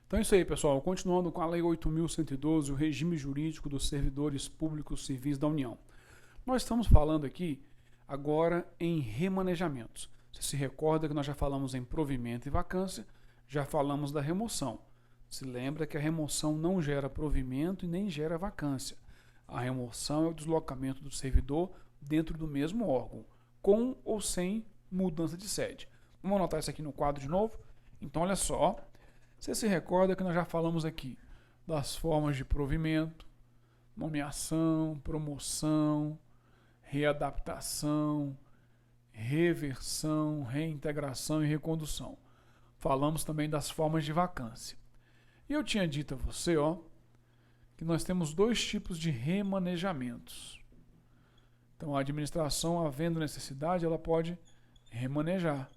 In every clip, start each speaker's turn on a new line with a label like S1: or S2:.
S1: Então é isso aí, pessoal. Continuando com a Lei 8.112, o regime jurídico dos servidores públicos civis da União. Nós estamos falando aqui agora em remanejamentos. Você se recorda que nós já falamos em provimento e vacância, já falamos da remoção. Se lembra que a remoção não gera provimento e nem gera vacância. A remoção é o deslocamento do servidor dentro do mesmo órgão, com ou sem mudança de sede. Vamos anotar isso aqui no quadro de novo? Então, olha só. Você se recorda que nós já falamos aqui das formas de provimento, nomeação, promoção, readaptação, reversão, reintegração e recondução. Falamos também das formas de vacância. E eu tinha dito a você, que nós temos dois tipos de remanejamentos. Então, a administração, havendo necessidade, ela pode remanejar,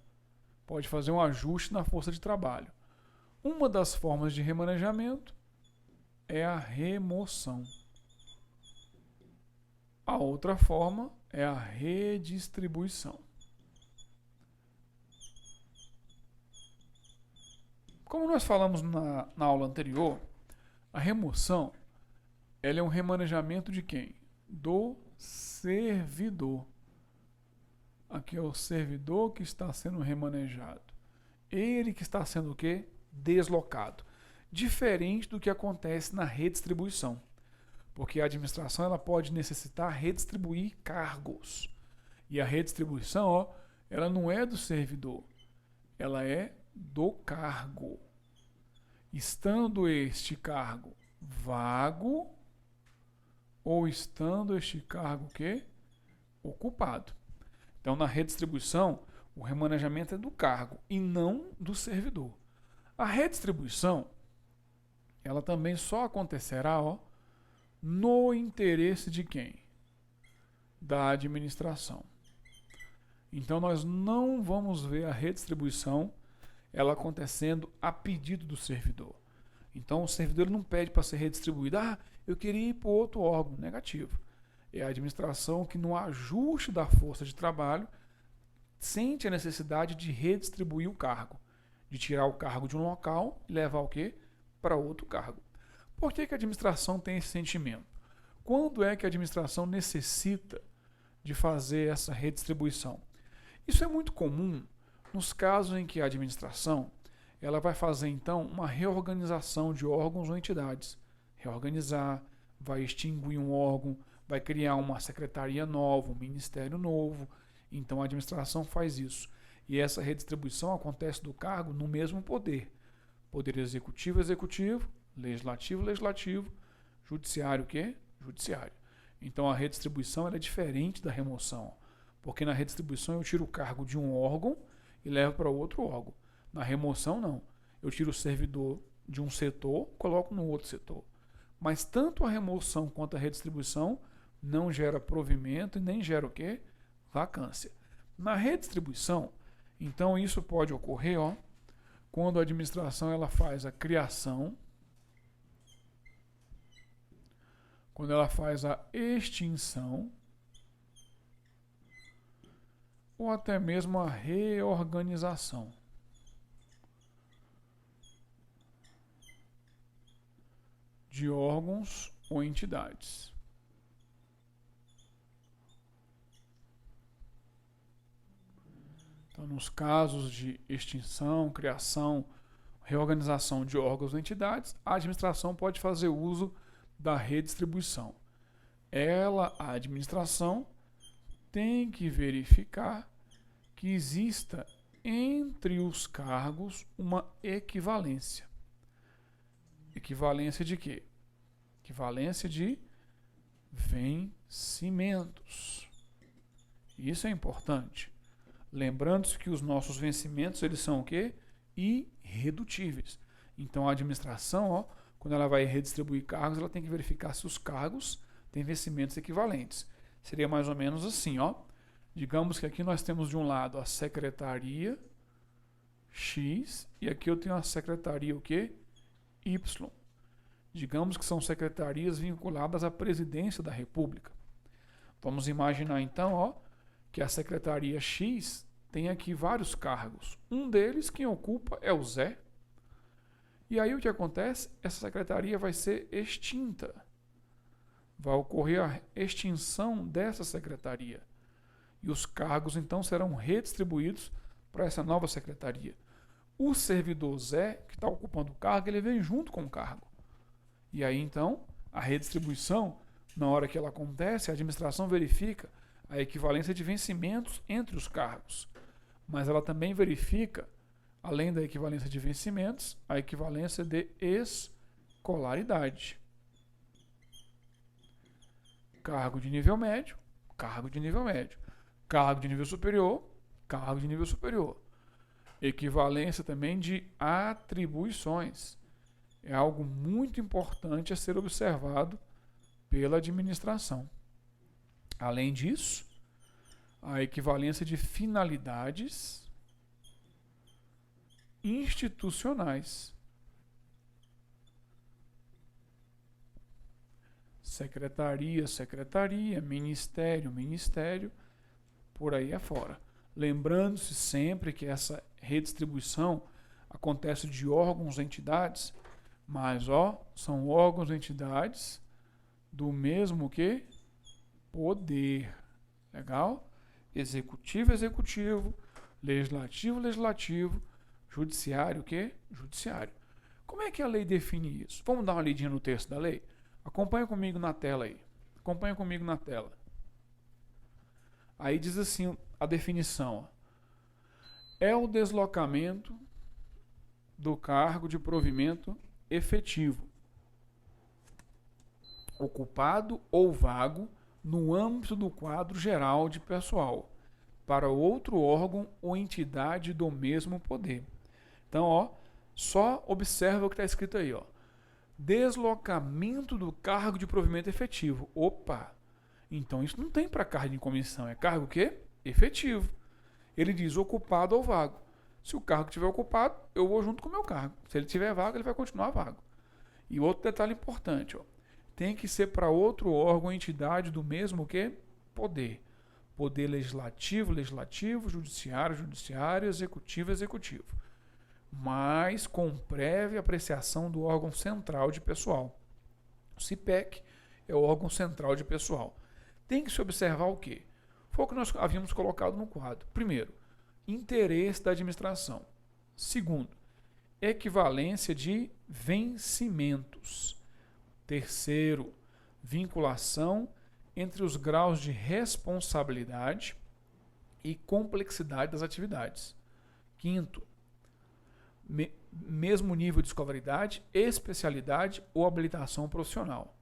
S1: pode fazer um ajuste na força de trabalho. Uma das formas de remanejamento é a remoção. A outra forma é a redistribuição. Como nós falamos na aula anterior, a remoção ela é um remanejamento de quem? Do servidor. Aqui é o servidor que está sendo remanejado. Ele que está sendo o quê? Deslocado. Diferente do que acontece na redistribuição. Porque a administração ela pode necessitar redistribuir cargos. E a redistribuição, ela não é do servidor. Ela é do cargo. Estando este cargo vago ou estando este cargo quê? Ocupado. Então, na redistribuição, o remanejamento é do cargo e não do servidor. A redistribuição, ela também só acontecerá no interesse de quem? Da administração. Então, nós não vamos ver a redistribuição ela acontecendo a pedido do servidor. Então, o servidor não pede para ser redistribuído. Eu queria ir para outro órgão. Negativo. É a administração que, no ajuste da força de trabalho, sente a necessidade de redistribuir o cargo. De tirar o cargo de um local e levar o quê? Para outro cargo. Por que a administração tem esse sentimento? Quando é que a administração necessita de fazer essa redistribuição? Isso é muito comum nos casos em que a administração ela vai fazer, então, uma reorganização de órgãos ou entidades. Reorganizar, vai extinguir um órgão, vai criar uma secretaria nova, um ministério novo. Então, a administração faz isso. E essa redistribuição acontece do cargo no mesmo poder. Poder executivo, executivo, legislativo, legislativo, judiciário, o quê? Judiciário. Então, a redistribuição ela é diferente da remoção. Porque na redistribuição eu tiro o cargo de um órgão e levo para outro órgão. Na remoção, não. Eu tiro o servidor de um setor, coloco no outro setor. Mas tanto a remoção quanto a redistribuição não gera provimento e nem gera o quê? Vacância. Na redistribuição, então isso pode ocorrer, quando a administração ela faz a criação, quando ela faz a extinção, ou até mesmo a reorganização. De órgãos ou entidades. Então, nos casos de extinção, criação, reorganização de órgãos ou entidades, a administração pode fazer uso da redistribuição. A administração, tem que verificar que exista entre os cargos uma equivalência. Equivalência de quê? Equivalência de vencimentos. Isso é importante. Lembrando-se que os nossos vencimentos eles são o quê? Irredutíveis. Então a administração, quando ela vai redistribuir cargos, ela tem que verificar se os cargos têm vencimentos equivalentes. Seria mais ou menos assim, Digamos que aqui nós temos de um lado a secretaria X e aqui eu tenho a secretaria o quê? Y. Digamos que são secretarias vinculadas à presidência da República. Vamos imaginar então, que a secretaria X tem aqui vários cargos. Um deles quem ocupa é o Zé E aí o que acontece? Essa secretaria vai ser extinta. Vai ocorrer a extinção dessa secretaria. E os cargos, então, serão redistribuídos para essa nova secretaria. O servidor Zé, que está ocupando o cargo, ele vem junto com o cargo. E aí, então, a redistribuição, na hora que ela acontece, a administração verifica a equivalência de vencimentos entre os cargos. Mas ela também verifica, além da equivalência de vencimentos, a equivalência de escolaridade. Cargo de nível médio, cargo de nível médio. Cargo de nível superior, cargo de nível superior. Equivalência também de atribuições. É algo muito importante a ser observado pela administração. Além disso, a equivalência de finalidades institucionais. Secretaria, secretaria, ministério, ministério, por aí afora. Lembrando-se sempre que essa redistribuição acontece de órgãos e entidades, mas são órgãos e entidades do mesmo que poder. Legal? Executivo, executivo, legislativo, legislativo, judiciário, o quê? Judiciário. Como é que a lei define isso? Vamos dar uma lidinha no texto da lei? Acompanha comigo na tela aí. Acompanha comigo na tela. Aí diz assim a definição. É o deslocamento do cargo de provimento efetivo, ocupado ou vago, no âmbito do quadro geral de pessoal, para outro órgão ou entidade do mesmo poder. Então, só observa o que está escrito aí, deslocamento do cargo de provimento efetivo. Opa! Então isso não tem para cargo em comissão, é cargo o quê? Efetivo. Ele diz ocupado ou vago. Se o cargo estiver ocupado, eu vou junto com o meu cargo. Se ele estiver vago, ele vai continuar vago. E outro detalhe importante, tem que ser para outro órgão ou entidade do mesmo que poder. Poder legislativo, legislativo, judiciário, judiciário, executivo, executivo. Mas com prévia apreciação do órgão central de pessoal. O CIPEC é o órgão central de pessoal. Tem que se observar o quê? Foi o que nós havíamos colocado no quadro. Primeiro, interesse da administração. Segundo, equivalência de vencimentos. Terceiro, vinculação entre os graus de responsabilidade e complexidade das atividades. Quinto, mesmo nível de escolaridade, especialidade ou habilitação profissional.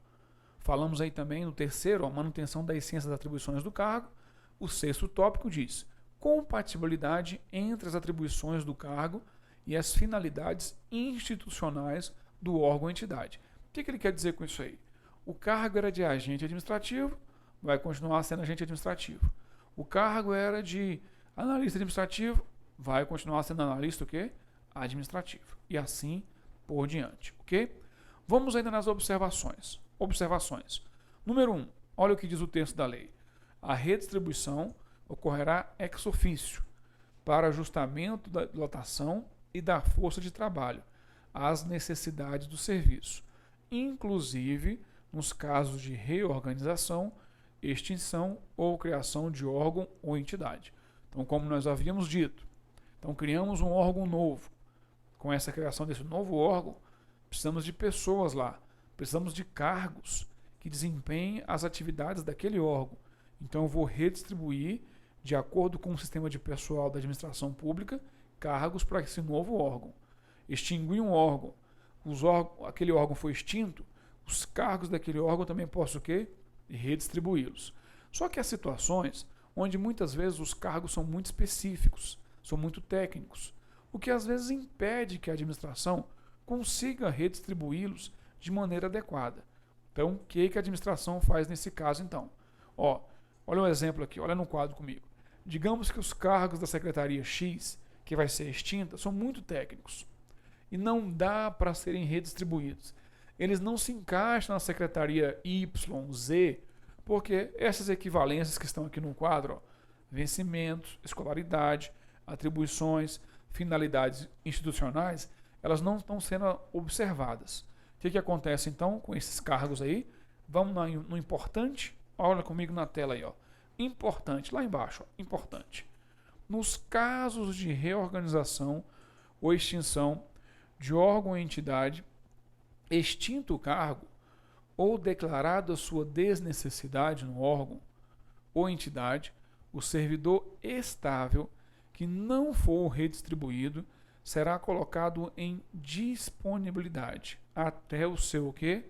S1: Falamos aí também no terceiro, a manutenção da essência das atribuições do cargo. O sexto tópico diz compatibilidade entre as atribuições do cargo e as finalidades institucionais do órgão ou entidade. O que ele quer dizer com isso aí? O cargo era de agente administrativo, vai continuar sendo agente administrativo. O cargo era de analista administrativo, vai continuar sendo analista o quê? Administrativo. E assim por diante, ok? Vamos ainda nas observações. Observações. Número 1. Olha o que diz o texto da lei. A redistribuição ocorrerá ex officio para ajustamento da lotação e da força de trabalho às necessidades do serviço, inclusive nos casos de reorganização, extinção ou criação de órgão ou entidade. Então, como nós havíamos dito, então criamos um órgão novo. Com essa criação desse novo órgão, precisamos de pessoas lá, precisamos de cargos que desempenhem as atividades daquele órgão. Então, eu vou redistribuir, de acordo com o sistema de pessoal da administração pública, cargos para esse novo órgão. Extinguir um órgão, aquele órgão foi extinto, os cargos daquele órgão também posso o quê? Redistribuí-los. Só que há situações onde muitas vezes os cargos são muito específicos, são muito técnicos, o que às vezes impede que a administração consiga redistribuí-los de maneira adequada. Então, o que a administração faz nesse caso, então? Olha um exemplo aqui, olha no quadro comigo. Digamos que os cargos da Secretaria X, que vai ser extinta, são muito técnicos e não dá para serem redistribuídos. Eles não se encaixam na Secretaria Y, Z, porque essas equivalências que estão aqui no quadro, vencimentos, escolaridade, atribuições, finalidades institucionais, elas não estão sendo observadas. O que acontece então com esses cargos aí? Vamos no importante. Olha comigo na tela aí, ó. Importante, lá embaixo, ó, importante. Nos casos de reorganização ou extinção de órgão ou entidade, extinto o cargo ou declarada sua desnecessidade no órgão ou entidade, o servidor estável que não for redistribuído será colocado em disponibilidade até o seu quê?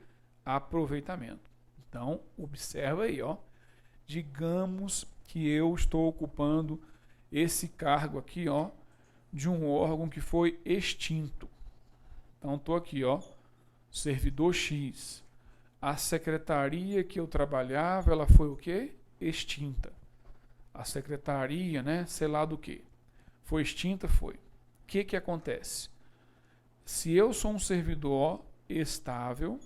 S1: Aproveitamento. Então, observa aí, ó. Digamos que eu estou ocupando esse cargo aqui, ó, de um órgão que foi extinto. Então, estou aqui, ó, servidor X. A secretaria que eu trabalhava, ela foi o quê? Extinta. A secretaria, né, sei lá do que. Foi extinta, foi. O que acontece? Se eu sou um servidor estável,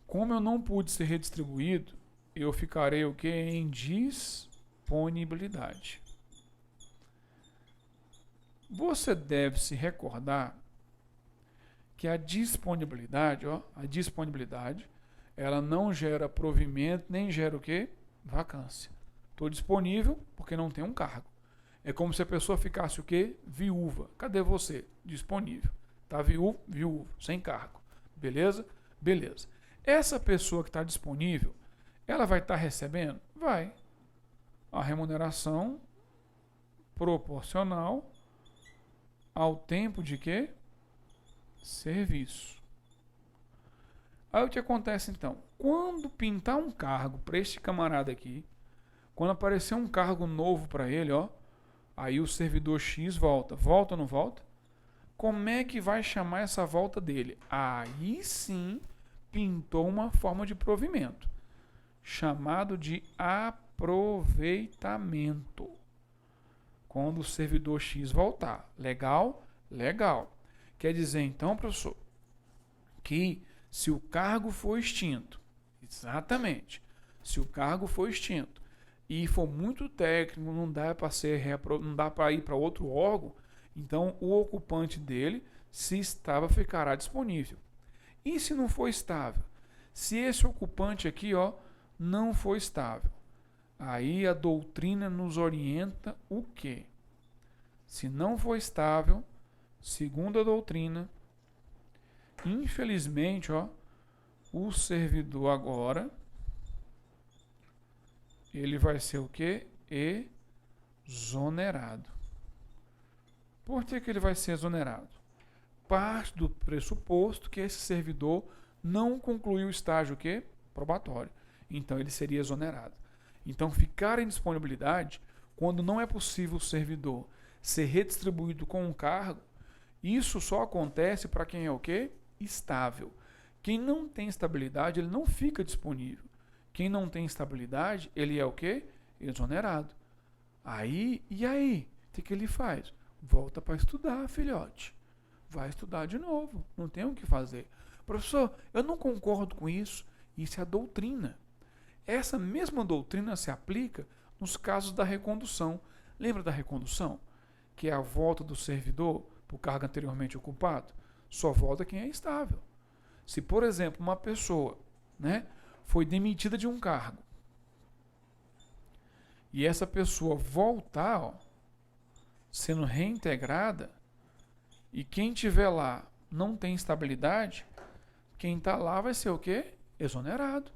S1: como eu não pude ser redistribuído, eu ficarei o quê? Em disponibilidade. Você deve se recordar que a disponibilidade, ela não gera provimento, nem gera o quê? Vacância. Estou disponível porque não tem um cargo. É como se a pessoa ficasse o quê? Viúva. Cadê você? Disponível. Está viúvo, sem cargo. Beleza? Beleza. Essa pessoa que está disponível, ela vai estar recebendo? Vai. A remuneração proporcional ao tempo de quê? Serviço. Aí o que acontece então? Quando pintar um cargo para este camarada aqui, quando aparecer um cargo novo para ele, ó, aí o servidor X volta. Volta ou não volta? Como é que vai chamar essa volta dele? Aí sim pintou uma forma de provimento, chamado de aproveitamento. Quando o servidor X voltar. Legal? Legal. Quer dizer então, professor, que se o cargo for extinto, exatamente, se o cargo for extinto e for muito técnico, não dá para ir para outro órgão, então o ocupante dele, se estável, ficará disponível. E se não for estável? Se esse ocupante aqui, ó, não for estável, aí a doutrina nos orienta o quê? Se não for estável, segundo a doutrina, infelizmente, ó, o servidor agora, ele vai ser o quê? Exonerado. Por que ele vai ser exonerado? Parte do pressuposto que esse servidor não concluiu o estágio o quê? Probatório. Então ele seria exonerado. Então ficar em disponibilidade, quando não é possível o servidor ser redistribuído com um cargo, isso só acontece para quem é o quê? Estável. Quem não tem estabilidade, ele não fica disponível. Quem não tem estabilidade, ele é o quê? Exonerado. E aí? O que ele faz? Volta para estudar, filhote. Vai estudar de novo. Não tem o que fazer. Professor, eu não concordo com isso. Isso é a doutrina. Essa mesma doutrina se aplica nos casos da recondução. Lembra da recondução? Que é a volta do servidor para o cargo anteriormente ocupado? Só volta quem é estável. Se, por exemplo, uma pessoa, né, foi demitida de um cargo e essa pessoa voltar, ó, sendo reintegrada, e quem tiver lá não tem estabilidade, quem está lá vai ser o quê? Exonerado.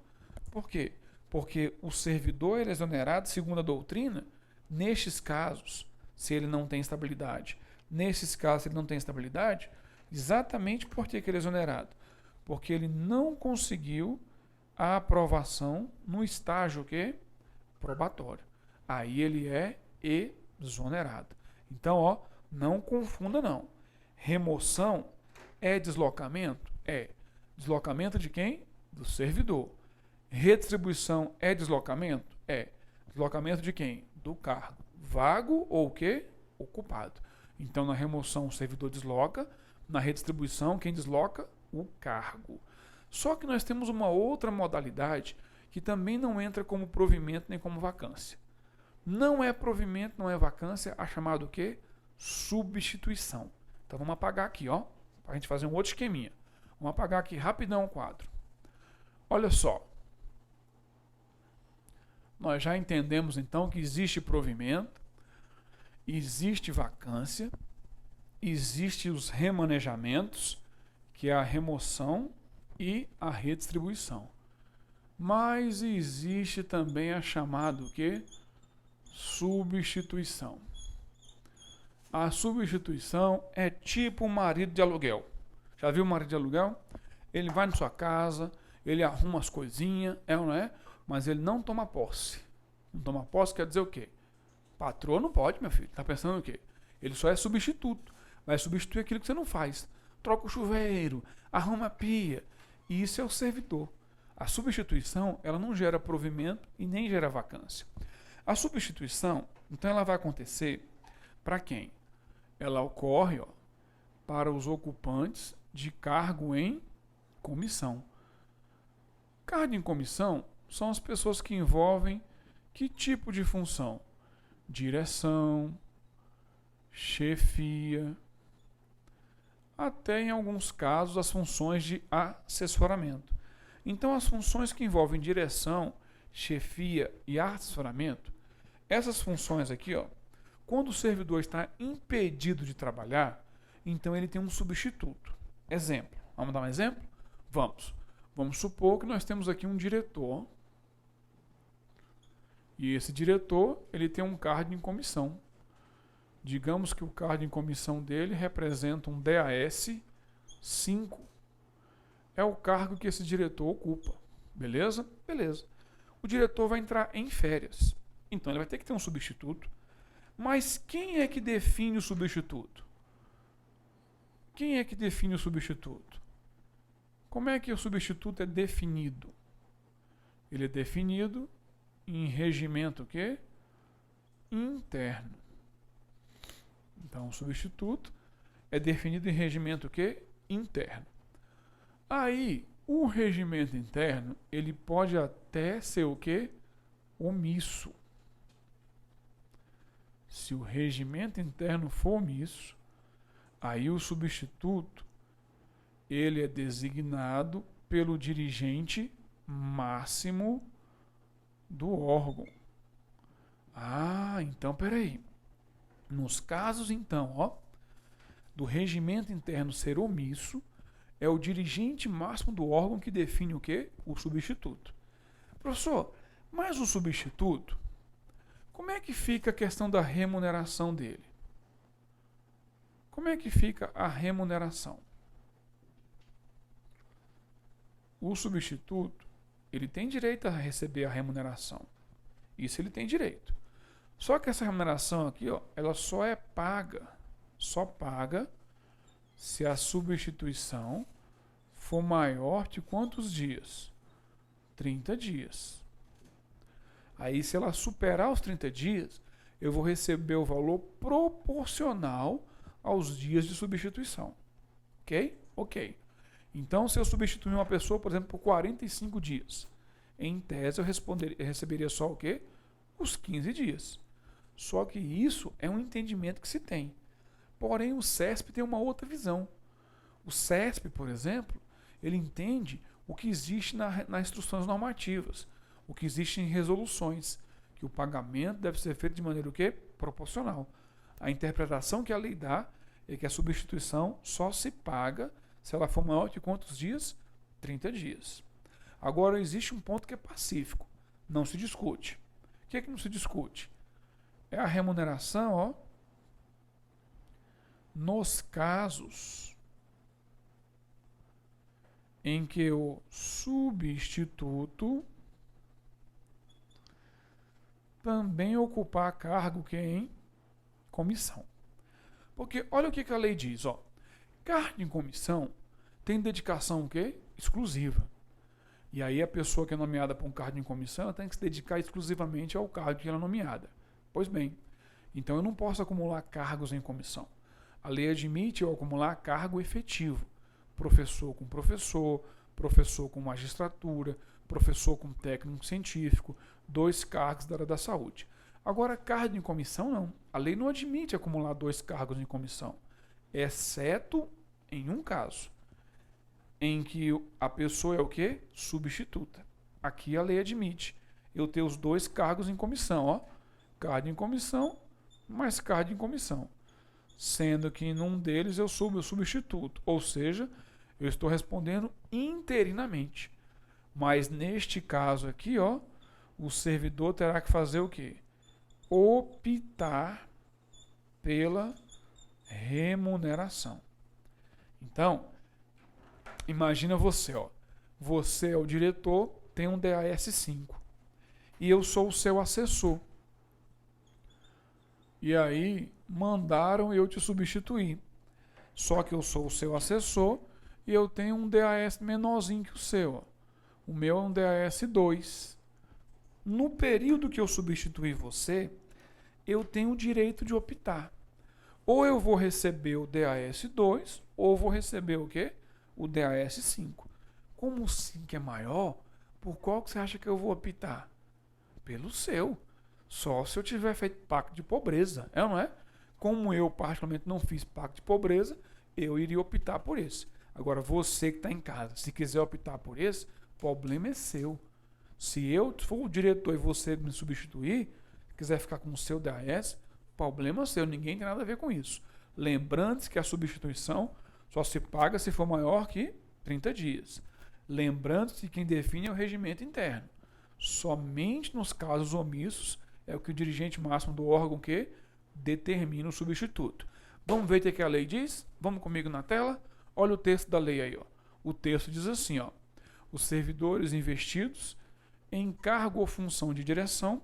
S1: Por quê? Porque o servidor ele é exonerado, segundo a doutrina, nestes casos, se ele não tem estabilidade. Nesses casos, se ele não tem estabilidade, exatamente por que ele é exonerado? Porque ele não conseguiu a aprovação no estágio que? Probatório. Aí ele é exonerado. Então, ó, não confunda não. Remoção é deslocamento? É. Deslocamento de quem? Do servidor. Redistribuição é deslocamento? É. Deslocamento de quem? Do cargo. Vago ou o quê? Ocupado. Então, na remoção, o servidor desloca. Na redistribuição, quem desloca? O cargo. Só que nós temos uma outra modalidade que também não entra como provimento nem como vacância. Não é provimento, não é vacância, a chamada o quê? Substituição. Então vamos apagar aqui, ó, para a gente fazer um outro esqueminha. Vamos apagar aqui rapidão o quadro. Olha só. Nós já entendemos então que existe provimento, existe vacância, existe os remanejamentos, que é a remoção e a redistribuição. Mas existe também a chamada o quê? Substituição. A substituição é tipo um marido de aluguel. Já viu o marido de aluguel? Ele vai na sua casa, ele arruma as coisinhas, é ou não é? Mas ele não toma posse. Não toma posse quer dizer o quê? Patroa não pode, meu filho. Tá pensando o quê? Ele só é substituto. Vai substituir aquilo que você não faz. Troca o chuveiro, arruma a pia. E isso é o servidor. A substituição, ela não gera provimento e nem gera vacância. A substituição, então, ela vai acontecer para quem? Ela ocorre, ó, para os ocupantes de cargo em comissão. Cargo em comissão são as pessoas que envolvem que tipo de função? Direção, chefia, até em alguns casos as funções de assessoramento. Então, as funções que envolvem direção, chefia e assessoramento, essas funções aqui, ó, quando o servidor está impedido de trabalhar, então ele tem um substituto. Exemplo. Vamos dar um exemplo? Vamos. Vamos supor que nós temos aqui um diretor. E esse diretor, ele tem um cargo em comissão. Digamos que o cargo em comissão dele representa um DAS 5. É o cargo que esse diretor ocupa. Beleza? Beleza. O diretor vai entrar em férias. Então ele vai ter que ter um substituto. Mas quem é que define o substituto? Quem é que define o substituto? Como é que o substituto é definido? Ele é definido em regimento o quê? Interno. Então, o substituto é definido em regimento o quê? Interno. Aí, o regimento interno, ele pode até ser o quê? Omisso. Se o regimento interno for omisso, aí o substituto, ele é designado pelo dirigente máximo do órgão. Ah, então, peraí. Nos casos, então, ó, do regimento interno ser omisso, é o dirigente máximo do órgão que define o quê? O substituto. Professor, mas o substituto, como é que fica a questão da remuneração dele? Como é que fica a remuneração? O substituto, ele tem direito a receber a remuneração. Isso ele tem direito. Só que essa remuneração aqui, ó, ela só paga se a substituição for maior de quantos dias? 30 dias. Aí, se ela superar os 30 dias, eu vou receber o valor proporcional aos dias de substituição. Ok? Ok. Então, se eu substituir uma pessoa, por exemplo, por 45 dias, em tese eu receberia só o quê? Os 15 dias. Só que isso é um entendimento que se tem. Porém, o CESP tem uma outra visão. O CESP, por exemplo, ele entende o que existe nas instruções normativas, o que existe em resoluções, que o pagamento deve ser feito de maneira o quê? Proporcional. A interpretação que a lei dá é que a substituição só se paga se ela for maior de quantos dias? 30 dias. Agora, existe um ponto que é pacífico. Não se discute. O que é que não se discute? É a remuneração, ó, nos casos em que o substituto também ocupar cargo que é em comissão. Porque olha o que a lei diz, ó. Cargo em comissão tem dedicação o quê? Exclusiva. E aí a pessoa que é nomeada para um cargo em comissão ela tem que se dedicar exclusivamente ao cargo que ela é nomeada. Pois bem, então eu não posso acumular cargos em comissão. A lei admite eu acumular cargo efetivo. Professor com magistratura, professor com técnico científico, 2 cargos da área da saúde. Agora, cargo em comissão, não. A lei não admite acumular 2 cargos em comissão, exceto em um caso, em que a pessoa é o quê? Substituta. Aqui a lei admite eu ter os 2 cargos em comissão, ó. Cargo em comissão, mais cargo em comissão. Sendo que num deles eu sou o meu substituto, ou seja, eu estou respondendo interinamente. Mas neste caso aqui, ó, o servidor terá que fazer o quê? Optar pela remuneração. Então, imagina você, ó. Você é o diretor, tem um DAS 5. E eu sou o seu assessor. E aí, mandaram eu te substituir. Só que eu sou o seu assessor e eu tenho um DAS menorzinho que o seu. Ó. O meu é um DAS 2. No período que eu substituir você, eu tenho o direito de optar. Ou eu vou receber o DAS 2, ou vou receber o quê? O DAS 5. Como o 5 é maior, por qual que você acha que eu vou optar? Pelo seu. Só se eu tiver feito pacto de pobreza, é ou não é? Como eu particularmente não fiz pacto de pobreza, eu iria optar por esse. Agora, você que está em casa, se quiser optar por esse, o problema é seu. Se eu for o diretor e você me substituir, quiser ficar com o seu DAS, problema seu, ninguém tem nada a ver com isso. Lembrando que a substituição só se paga se for maior que 30 dias. Lembrando que quem define é o regimento interno. Somente nos casos omissos é o que o dirigente máximo do órgão que determina o substituto. Vamos ver o que a lei diz? Vamos comigo na tela? Olha o texto da lei aí. Ó. O texto diz assim, ó, os servidores investidos em cargo ou função de direção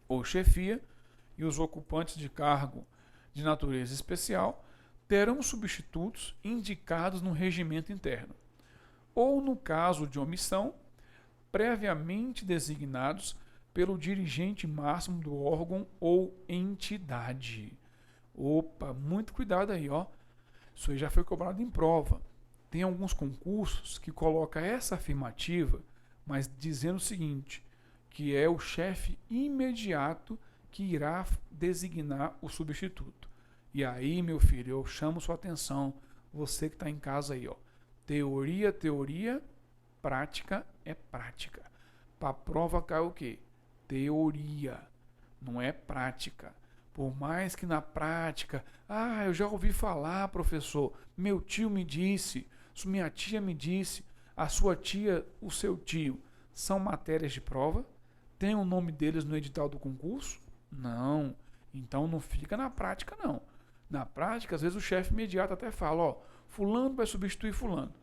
S1: ou chefia e os ocupantes de cargo de natureza especial terão substitutos indicados no regimento interno, ou no caso de omissão, previamente designados pelo dirigente máximo do órgão ou entidade. Opa, muito cuidado aí, ó. Isso aí já foi cobrado em prova. Tem alguns concursos que colocam essa afirmativa, mas dizendo o seguinte, que é o chefe imediato que irá designar o substituto. E aí, meu filho, eu chamo sua atenção, você que está em casa aí, ó. Teoria, teoria, prática é prática. Para a prova cai o quê? Teoria, não é prática. Por mais que na prática, eu já ouvi falar, professor, meu tio me disse, minha tia me disse, a sua tia, o seu tio, são matérias de prova? Tem o nome deles no edital do concurso? Não. Então não fica na prática, não. Na prática, às vezes o chefe imediato até fala, ó, fulano vai substituir fulano.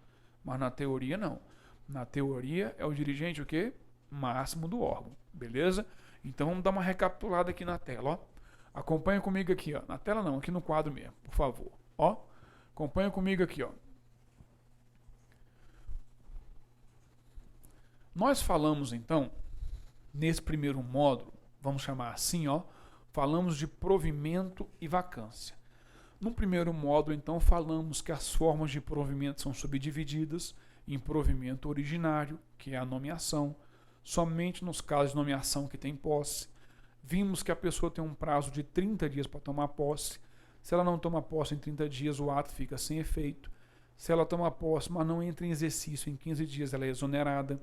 S1: Mas na teoria, não. Na teoria, é o dirigente o quê? Máximo do órgão. Beleza? Então vamos dar uma recapitulada aqui na tela, ó. Acompanha comigo aqui, ó. Na tela não, aqui no quadro mesmo, por favor. Ó, acompanha comigo aqui, ó. Nós falamos então, nesse primeiro módulo, vamos chamar assim, ó, falamos de provimento e vacância. No primeiro módulo, então, falamos que as formas de provimento são subdivididas em provimento originário, que é a nomeação, somente nos casos de nomeação que tem posse. Vimos que a pessoa tem um prazo de 30 dias para tomar posse. Se ela não toma posse em 30 dias, o ato fica sem efeito. Se ela toma posse, mas não entra em exercício em 15 dias, ela é exonerada.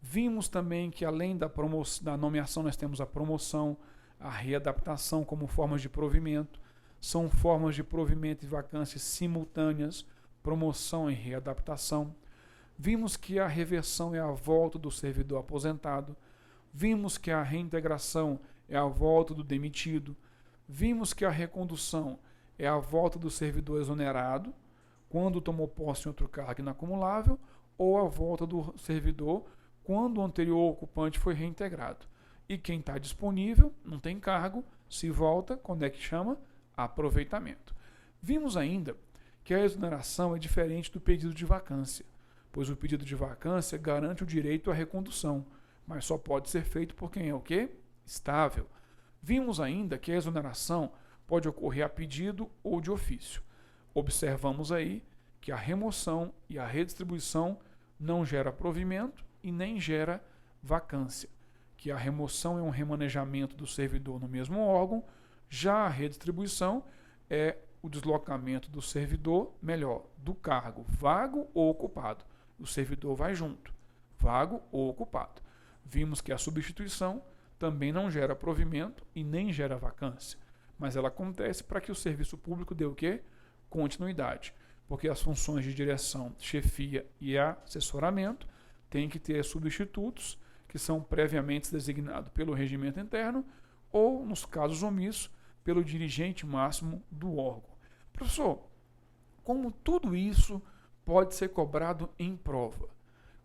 S1: Vimos também que além da nomeação, nós temos a promoção, a readaptação como formas de provimento. São formas de provimento e vacância simultâneas, promoção e readaptação. Vimos que a reversão é a volta do servidor aposentado. Vimos que a reintegração é a volta do demitido. Vimos que a recondução é a volta do servidor exonerado, quando tomou posse em outro cargo inacumulável, ou a volta do servidor quando o anterior ocupante foi reintegrado. E quem está disponível, não tem cargo, se volta, quando é que chama? Aproveitamento. Vimos ainda que a exoneração é diferente do pedido de vacância, pois o pedido de vacância garante o direito à recondução, mas só pode ser feito por quem é o quê? Estável. Vimos ainda que a exoneração pode ocorrer a pedido ou de ofício. Observamos aí que a remoção e a redistribuição não gera provimento e nem gera vacância, que a remoção é um remanejamento do servidor no mesmo órgão, já a redistribuição é o deslocamento do servidor, melhor, do cargo vago ou ocupado. O servidor vai junto, vago ou ocupado. Vimos que a substituição também não gera provimento e nem gera vacância, mas ela acontece para que o serviço público dê o quê? Continuidade, porque as funções de direção, chefia e assessoramento têm que ter substitutos que são previamente designados pelo regimento interno ou, nos casos omissos, pelo dirigente máximo do órgão. Professor, como tudo isso pode ser cobrado em prova?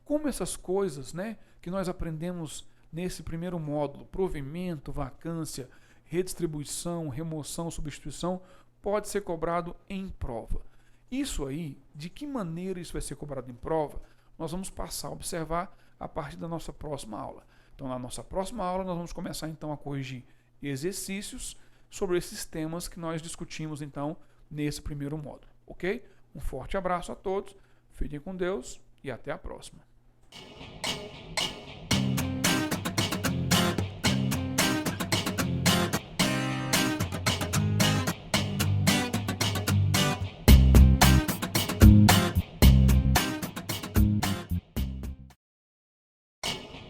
S1: Como essas coisas, né, que nós aprendemos nesse primeiro módulo, provimento, vacância, redistribuição, remoção, substituição, pode ser cobrado em prova? Isso aí, de que maneira isso vai ser cobrado em prova, nós vamos passar a observar a partir da nossa próxima aula. Então, na nossa próxima aula, nós vamos começar então a corrigir exercícios sobre esses temas que nós discutimos então nesse primeiro módulo, ok? Um forte abraço a todos, fiquem com Deus e até a próxima.